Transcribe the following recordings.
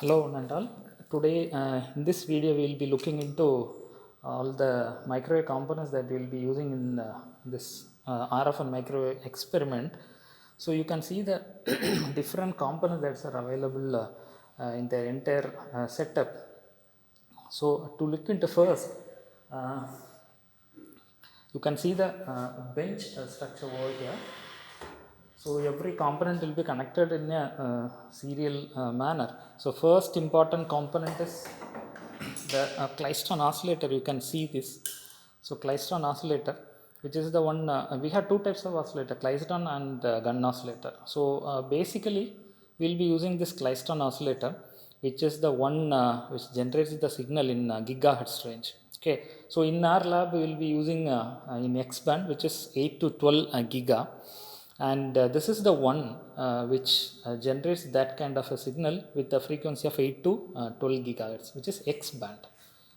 Hello Nandal. Today in this video we will be looking into all the microwave components that we will be using in this RF and microwave experiment. So you can see the different components that are available in the entire setup. So to look into first, uh, you can see the bench structure over here. So every component will be connected in a serial manner. So first important component is the Klystron oscillator. You can see this. So Klystron oscillator, which is the one, we have two types of oscillator, Klystron and Gunn oscillator. So basically we will be using this Klystron oscillator, which is the one which generates the signal in gigahertz range. Okay, so in our lab we will be using in X band, which is 8 to 12 giga, and this is the one which generates that kind of a signal with the frequency of 8 to 12 gigahertz, which is X band.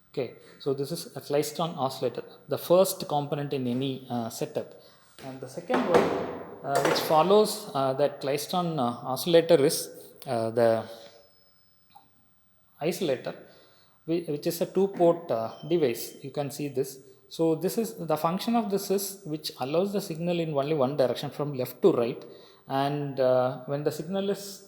Okay, so this is a Klystron oscillator, the first component in any setup. And the second one which follows that Klystron oscillator is the isolator, which is a two-port device. You can see this. So this is the function of this is which allows the signal in only one direction from left to right, and when the signal is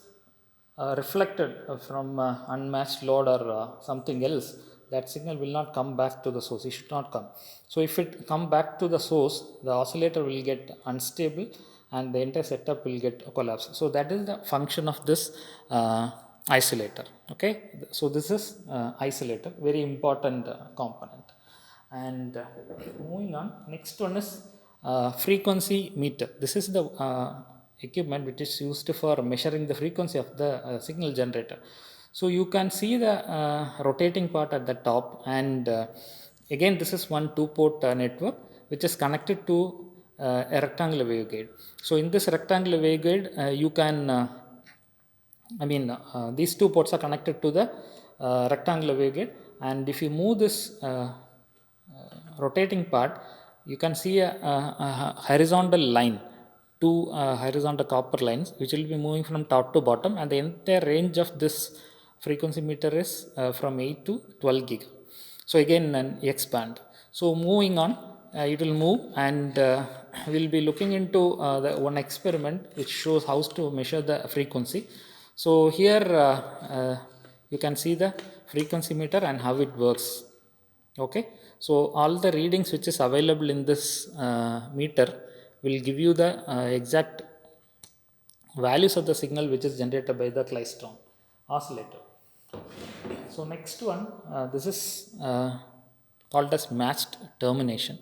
reflected from unmatched load or something else, that signal will not come back to the source. It should not come. So if it come back to the source, the oscillator will get unstable and the entire setup will get collapsed. So that is the function of this isolator. Okay, so this is isolator, very important component. And moving on, next one is frequency meter. This is the equipment which is used for measuring the frequency of the signal generator. So you can see the rotating part at the top, and again this is one two-port network which is connected to a rectangular waveguide. So in this rectangular waveguide, you can these two ports are connected to the rectangular waveguide, and if you move this rotating part, you can see a horizontal line, two horizontal copper lines, which will be moving from top to bottom, and the entire range of this frequency meter is from 8 to 12 gig. So again an X band. So moving on, it will move, and we'll be looking into the one experiment which shows how to measure the frequency. So here you can see the frequency meter and how it works. Okay, so all the readings which is available in this meter will give you the exact values of the signal which is generated by the Klystron oscillator. So next one, this is called as matched termination.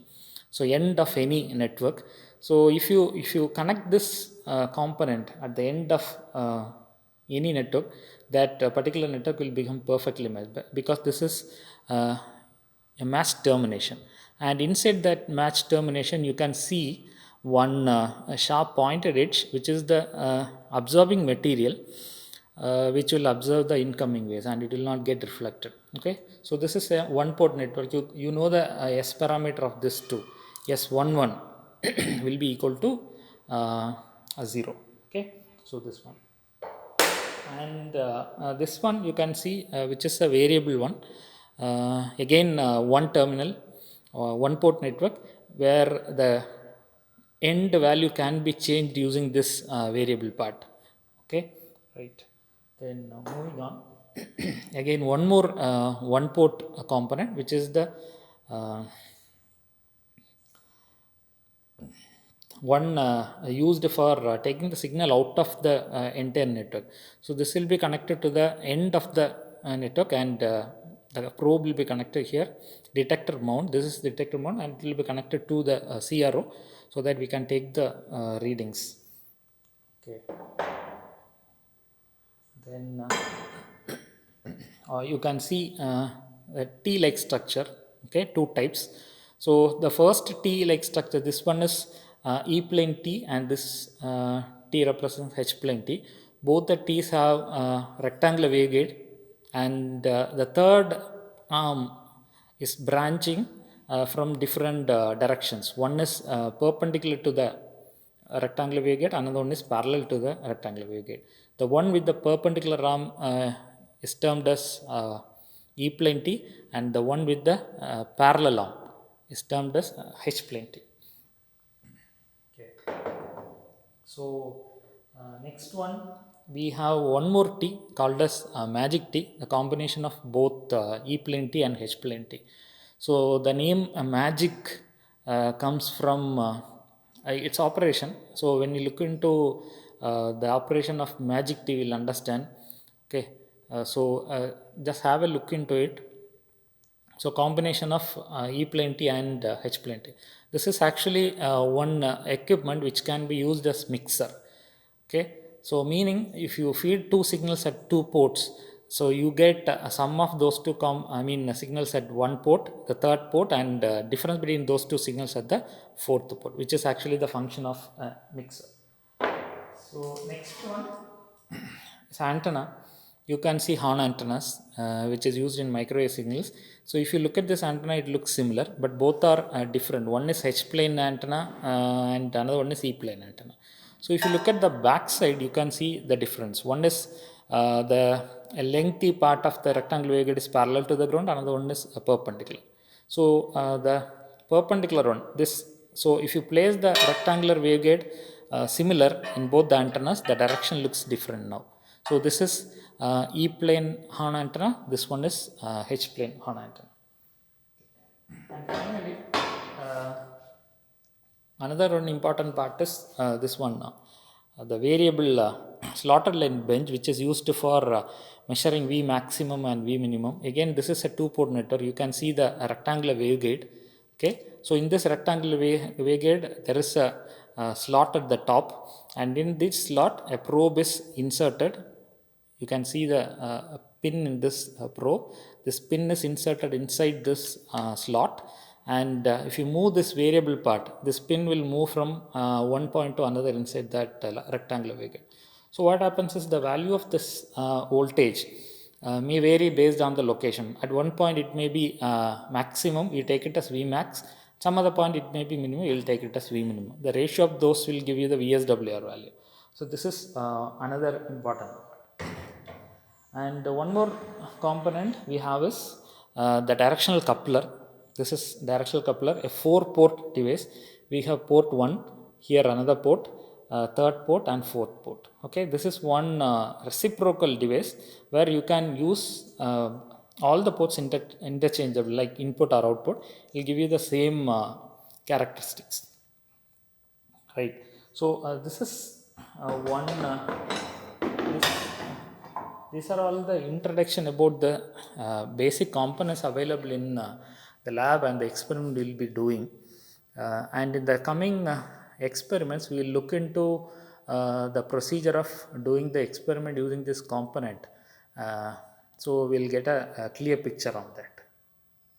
So end of any network. So if you connect this component at the end of any network, that particular network will become perfectly matched, because this is a matched termination. And inside that matched termination, you can see one sharp pointed edge, which is the absorbing material, which will absorb the incoming waves and it will not get reflected. Okay, so this is a one port network. You know the S parameter of this too. S11 will be equal to a 0. Okay, so this one, and this one you can see which is a variable one, again one terminal, one port network, where the end value can be changed using this variable part. Okay, right. Then moving on, again one more one port component, which is the one used for taking the signal out of the entire network. So this will be connected to the end of the network, and the probe will be connected here, detector mount. This is detector mount, and it will be connected to the CRO, so that we can take the readings. Okay, then you can see a T-like structure. Okay, two types. So the first T-like structure, this one is E plane T, and this T represents H plane T. Both the T's have rectangular waveguide, and the third arm is branching from different directions. One is perpendicular to the rectangular waveguide, another one is parallel to the rectangular waveguide. The one with the perpendicular arm is termed as E plane T, and the one with the parallel arm is termed as H plane T. Okay. So next one, we have one more T called as magic T, the combination of both E plane T and H plane T. So the name magic comes from its operation. So when you look into the operation of magic T, will understand. Okay, so just have a look into it. So combination of E plane T and H plane T. This is actually one equipment which can be used as mixer. Okay, so meaning if you feed two signals at two ports, so you get sum of those two signals at one port, the third port, and difference between those two signals at the fourth port, which is actually the function of mixer. So next one is antenna. You can see horn antennas which is used in microwave signals. So if you look at this antenna, it looks similar, but both are different. One is H plane antenna and another one is E plane antenna. So if you look at the back side, you can see the difference. One is the lengthy part of the rectangle waveguide is parallel to the ground, another one is perpendicular. So the perpendicular one, this, so if you place the rectangular waveguide similar in both the antennas, the direction looks different now. So this is E plane horn antenna, this one is H plane horn antenna. And finally, another one important part is this one, the variable slotted line bench, which is used for measuring V maximum and V minimum. Again, this is a two-port network. You can see the rectangular waveguide. Okay, so in this rectangular waveguide, there is a slot at the top, and in this slot, a probe is inserted. You can see the pin in this probe. This pin is inserted inside this slot, and if you move this variable part, this pin will move from one point to another inside that rectangular waveguide. So what happens is the value of this voltage may vary based on the location. At one point it may be maximum, you take it as V max. Some other point it may be minimum, you will take it as V minimum. The ratio of those will give you the VSWR value. So this is another important. And one more component we have is the directional coupler. This is directional coupler, a 4-port device. We have port 1, here another port, third port and fourth port. Okay, this is one reciprocal device where you can use all the ports interchangeable, like input or output. It will give you the same characteristics. Right. So this is one. These are all the introduction about the basic components available in the lab and the experiment we will be doing. And in the coming experiments, we will look into the procedure of doing the experiment using this component. So we will get a clear picture on that.